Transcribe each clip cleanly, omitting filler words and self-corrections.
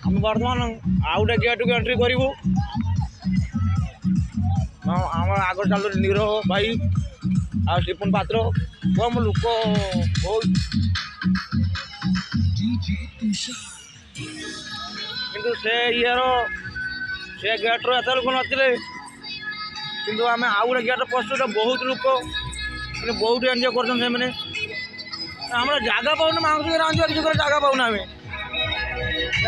আমি বর্তমান ଆଉ ଗୋଟେ ଗେଟ୍କୁ ଏଣ୍ଟ୍ରି କରିବୁ। ଆମର ଆଗ ଚାଲୁ ନିରହ ଭାଇ ଆଉ ଷ୍ଟିଫେନ୍ ପାତ୍ର କମ୍ ଲୋକ ବହୁତ, କିନ୍ତୁ ସେ ଇଏର ସେ ଗେଟ୍ର ଏତେ ଲୋକ ନଥିଲେ, କିନ୍ତୁ ଆମେ ଆଉ ଗୋଟେ ଗେଟ୍ ପଶଛୁ ବହୁତ ଲୋକ, କିନ୍ତୁ ବହୁତ ଏନ୍ଜୟ କରୁଛନ୍ତି ସେମାନେ। ଆମର ଜାଗା ପାଉନି, ମାଂସ ରାନ୍ଧିବା କିଛି করে ଜାଗା ପାଉନା ଆମେ।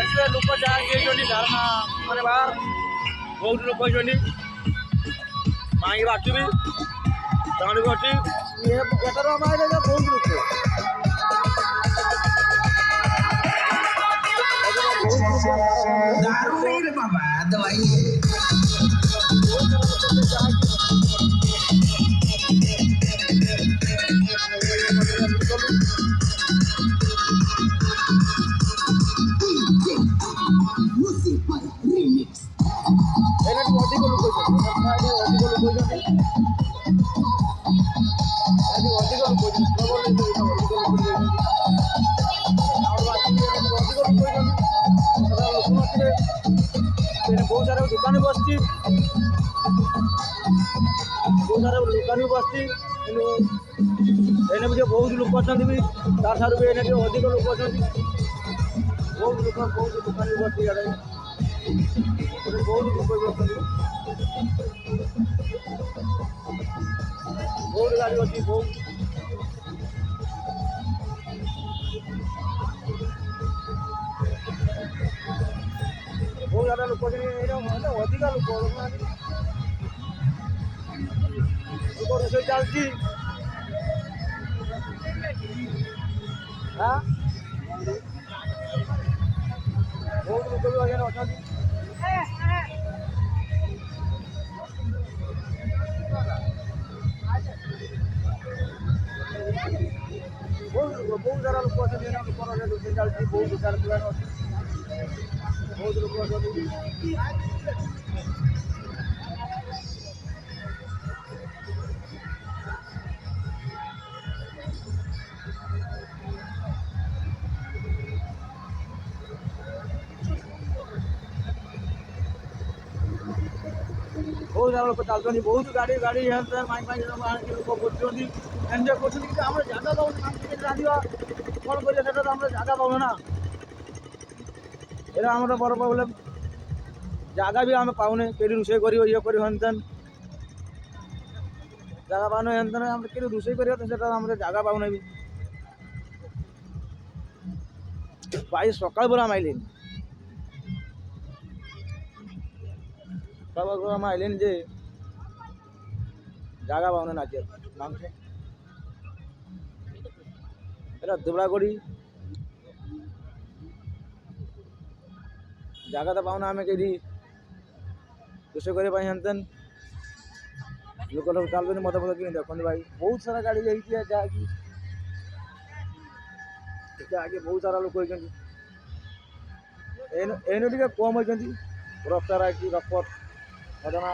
ଏତେ ଲୋକ ଯାହାକି ହେଇଛନ୍ତି ଧାରଣା ମାନେ ବାହାର ବହୁତ ଲୋକ ହେଇଛନ୍ତି। ମାଇଁ ବାଛୁବି ସେମାନେ ବି ଅଛି ଏଠାରୁ ଆମ ଆଇଲେ ବହୁତ ଲୋକ। दारू नहीं रे बाबा, दवाई है। ଅଧିକ ଲୋକ बहुत सारा दुकान बसती, बहुत सारा दुकान भी बसती, एने भी बहुत लोक अच्छा भी तार भी एने अधिक लोक अच्छा बहुत लोक बहुत दुकान भी बसती इे बहुत लोक भी अच्छा बहुत गाड़ी अच्छी बहुत बहुत ज़्यादा लोक अधिका लोक रोषे चलती हाँ बहुत लोक भी अच्छा बहुत सारा लोक अच्छे रोषे चलती बहुत दुकान दुकान अच्छी बहुत लोक अच्छा बहुत सारा लोक चलते बहुत गाड़ी गाड़ी माई माई लोक करछन्ती एंजॉय करछन्ती कि हमर जगह पाउन रांधिबा कौन करिया सेटा हमर जगह पाउन ना एरा हमर बड़ प्रॉब्लम जगह भी आम पाउने केडी रुषे करियो ये करियो हनतन जगह पाउने हनतन हम केडी रुषे करियो तो सेटा हमर जगह पाउने भी भाई सकाळ पुरा माइलेन सकाळ पुरा माइलेन जे जगह पाउने ना जे मांस एरा दुबळागोडी जगह तो पाउना आम कहीं रुषे कर हनतन लोक चलते मत मत कि देखते भाई बहुत सारा गाड़ी जहाँकि बहुत सारा लोक एने टे कम होती रफ्तार कि रफत घटना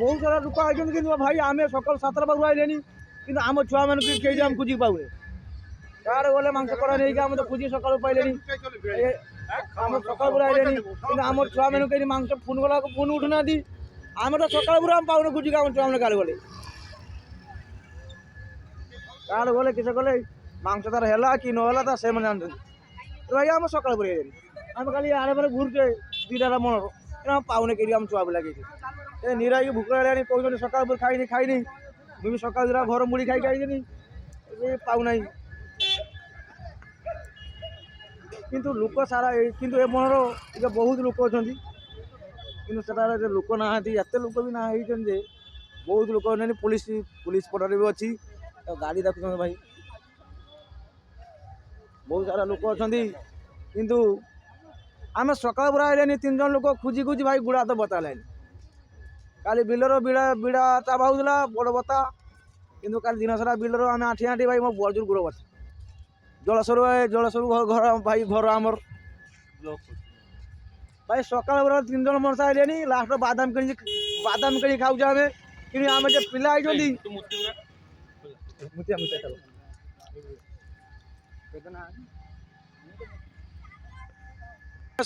बहुत सारा लोक आई कि भाई आम सकाल 7टा बाबू आइले कि आम छुआ मान आम खोजी पाऊे कार गले मांस कड़ा नहीं आम तो खोजी सका पाइले आम सकाल पूरा आइले कि आम छुआ मैंने कहीं मांस फोन गला फोन उठुना आम तो सकाल पूरा पाऊन खोजिक आम छुआ मैंने कार गले किस गले मांस तार है कि नहला से जानते भाई आम सकाल पूरा आम खाली आने पर घूरचे दीटा मन पाऊने कहीं आम छुआ पिला कहीं निरा भूक लगे कहते सकाल खाई खाई मुझे सकाल दिला घर मुड़ी खाई खाई पाऊना किंतु लोक सारा किंतु ए मनर बहुत लोक अच्छा कि लोक ना एत लोक भी ना बहुत लोक पुलिस पुलिस पटारे भी अच्छी गाड़ी देखुं भाई बहुत सारा लोक अच्छा किंतु आम सकाल पूरा आइले 3 जन लोक खोजी खोजी भाई गुड़ा तो बता लाइन काली बिलर बिड़ा बिड़ा चाप होता बड़ बता किंतु काली दिन सारा बिलर आम आठी आठी भाई मो बड़ जोर गुड़ बता जलस्वर घर भाई घर आमर भाई सकाल पूरा 3 जन मनुष्य आइले लास्ट बादाम किणी खाऊ आम कि आम जो पिला आई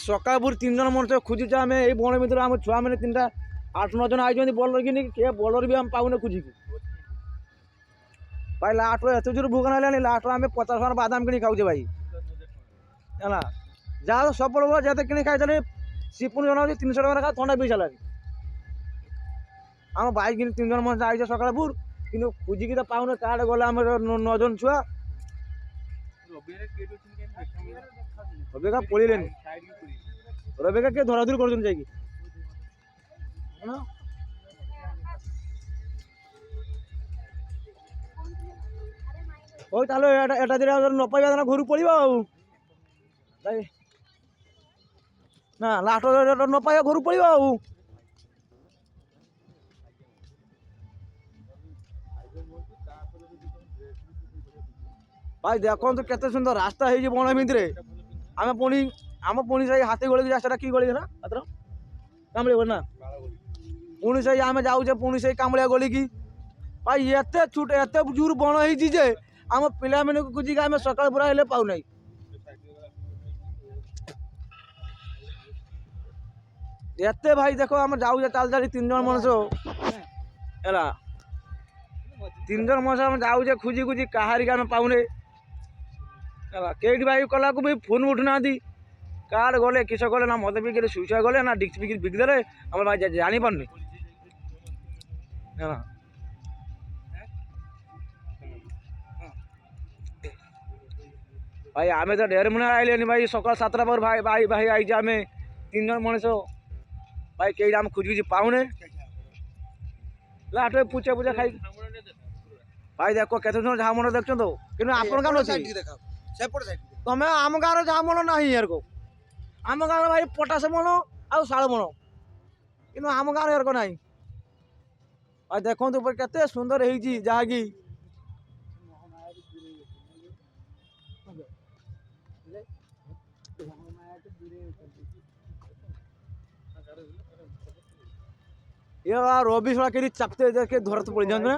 ସକାଳପୁର 3 ଜଣ ମଣିଷ ଖୋଜୁଛୁ ଆମେ ଏଇ ବଣ ଭିତରେ ଆମ ଛୁଆମାନେ 3ଟା 8-9 ଜଣ ଆଇଛନ୍ତି ବଲର କିନି କିଏ ବଲର ବି ଆମେ ପାଉନେ ଖୋଜିକି ଭାଇ ଲାଷ୍ଟରୁ ଏତେ ଜୋର ଭୋଗ ହେଲାଣି ଲାଷ୍ଟରୁ ଆମେ 50 ଟଙ୍କାର ବାଦାମ କିଣି ଖାଉଛେ ଭାଇ ହେଲା ଯାହା ସଫଳ ହୁଅ ଯେତେ କିଣି ଖାଇଥିଲେ ସିପୁନ ଜଣ ହେଉଛି 300 ଟଙ୍କା ଥଣ୍ଡା ପିଇ ସାରିଲାଣି ଆମ ଭାଇ କିନି 3 ଜଣ ମଣିଷ ଆଇଛେ ସକାଳପୁର କିନ୍ତୁ ଖୋଜିକି ତ ପାଉନେ କାର୍ଡ ଗଲେ ଆମର 9 ଜଣ ଛୁଆ ରବିକା ପଳେଇଲେନି ରବିକା କିଏ ଧରାଧରି କରୁଛନ୍ତି ଯାଇକି ହଉ ତାହେଲେ ଏଟା ଦିନ ନ ପାଇବା ତାହେଲେ ଘରକୁ ପଳିବା ଆଉ ନା ଲାଷ୍ଟ ନ ପାଇବା ଘରକୁ ପଳିବା ଆଉ ଭାଇ ଦେଖନ୍ତୁ କେତେ ସୁନ୍ଦର ରାସ୍ତା ହେଇଛି ବଣ ଭିତରେ ଆମେ ପୁଣି ସେଇ ହାତୀ ଗଳିକି ରାସ୍ତାଟା କି ଗଳି ନା ମାତ୍ର କାମୁଳିଆ ଗଳି ନା ପୁଣି ସେଇ ଆମେ ଯାଉଛେ ପୁଣି ସେଇ କାମୁଳିଆ ଗଳିକି ଭାଇ ଏତେ ଛୁଟ ଏତେ ଜୋର ବଣ ହେଇଛି ଯେ ଆମ ପିଲାମାନଙ୍କୁ ଖୋଜିକି ଆମେ ସକାଳ ପୁରା ହେଲେ ପାଉନାହିଁ ଏତେ ଭାଇ ଦେଖ ଆମେ ଯାଉଛେ ଚାଲି 3 ଜଣ ମଣିଷ ହେଲା 3 ଜଣ ମଣିଷ ଆମେ ଯାଉଛେ ଖୋଜି କାହାରିକି ଆମେ ପାଉନେ ହେଲା କେଇଟି ଭାଇ କଲାକୁ ବି ଫୋନ୍ ଉଠୁନାହାନ୍ତି କାର୍ଡ ଗଲେ କିସ ଗଲେ ନା ମଦ ବିକି ସୁଇଚା ଗଲେ ନା ଡିକ୍ସ ବିକି ଦେଲେ ଆମର ଭାଇ ଜାଣିପାରୁନି ହେଲା ଭାଇ ଆମେ ତ ଢେର ମୁଣା ଆଇଲେନି ଭାଇ ସକାଳ 7ଟା ପରେ ଭାଇ ଆଇଛେ ଆମେ 3 ଜଣ ମଣିଷ ଭାଇ କେଇଟା ଆମେ ଖୋଜି ପାଉନେ ଲାଷ୍ଟ ପୂଜା ଖାଇ ଭାଇ ଦେଖ କେତେ ଜଣ ଝାମଣ ଦେଖୁଛ ତ କିନ୍ତୁ ଆପଣ ଗାଁ ଅଛି ତମେ ଆମ ଗାଁର ଝାମଣ ନାହିଁ ଏରକ ଆମ ଗାଁର ଭାଇ ପଟାସ ବଣ ଆଉ ଶାଳ ବଣ କିନ୍ତୁ ଆମ ଗାଁର ଏରକ ନାହିଁ ଭାଇ ଦେଖନ୍ତୁ କେତେ ସୁନ୍ଦର ହେଇଛି ଯାହାକି ये रवि शाला के चापते के धरत पड़ जाते ना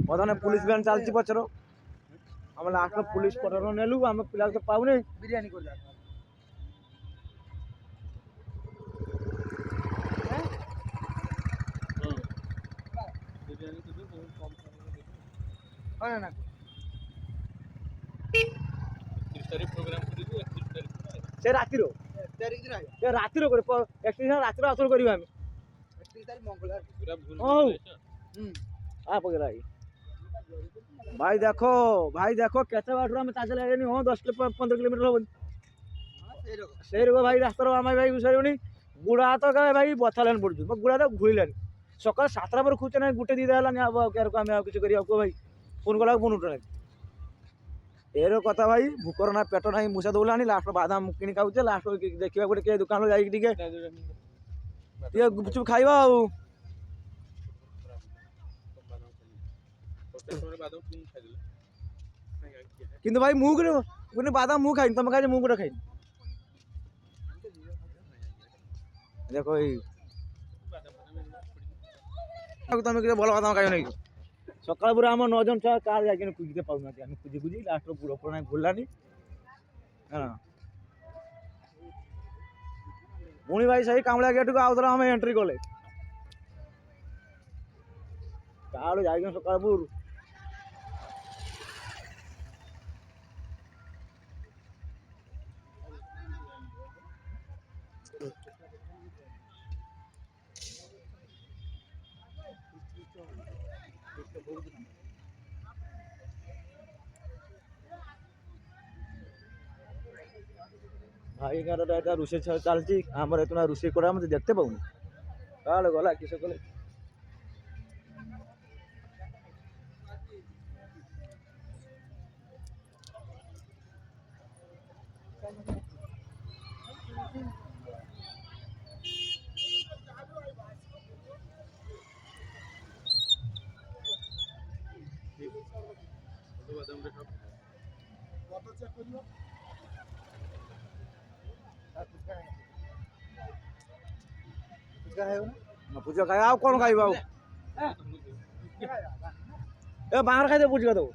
बधाने पुलिस वैन चलती पचर आम लास्ट पुलिस पटर नेलु आम पिला तो पाऊने बिरयानी कर से रातिर रातिर रातिर असर कर भाई देखो केते बाटर आम चल हाँ 10-15 किलोमीटर हम से भाई रास्ता आम भाई घुसारे गुड़ा हाथ भाई बथालान पड़ू गुड़ा तो घुड़लानी सकाल 7टा पर खुचे ना गोटे 2टा है आम किसी भाई फोन कला फोन उठा एर कथा भाई भूकर ना पेट ना मूसा दौला लास्ट बादाम कि खाऊे लास्ट देखा गोटे दुकान जा गुपचुप खाइबा किंतु भाई मुझे बादाम मु खाई तुम खाई मुझे खाई देखो तुम कि भल बादाम खाई नहीं सकाल पूरा आम 9 जन छुआ कार जाके खुजते पाऊना खुजी लास्ट बुढ़ पुरा घुरलानी पुणी भाई सही कामला गेट को आउ थे आम एंट्री कले काड़ जा सकालपुर भाई रोषे चलती आम रोषे कर देखते पाऊनी काल गला किस कले ପୂଜା ଖାଇବା ଆଉ କ'ଣ ଖାଇବା ଆଉ ଏ ବାହାର ଖାଇଦେ ପୂଜା ଦେବ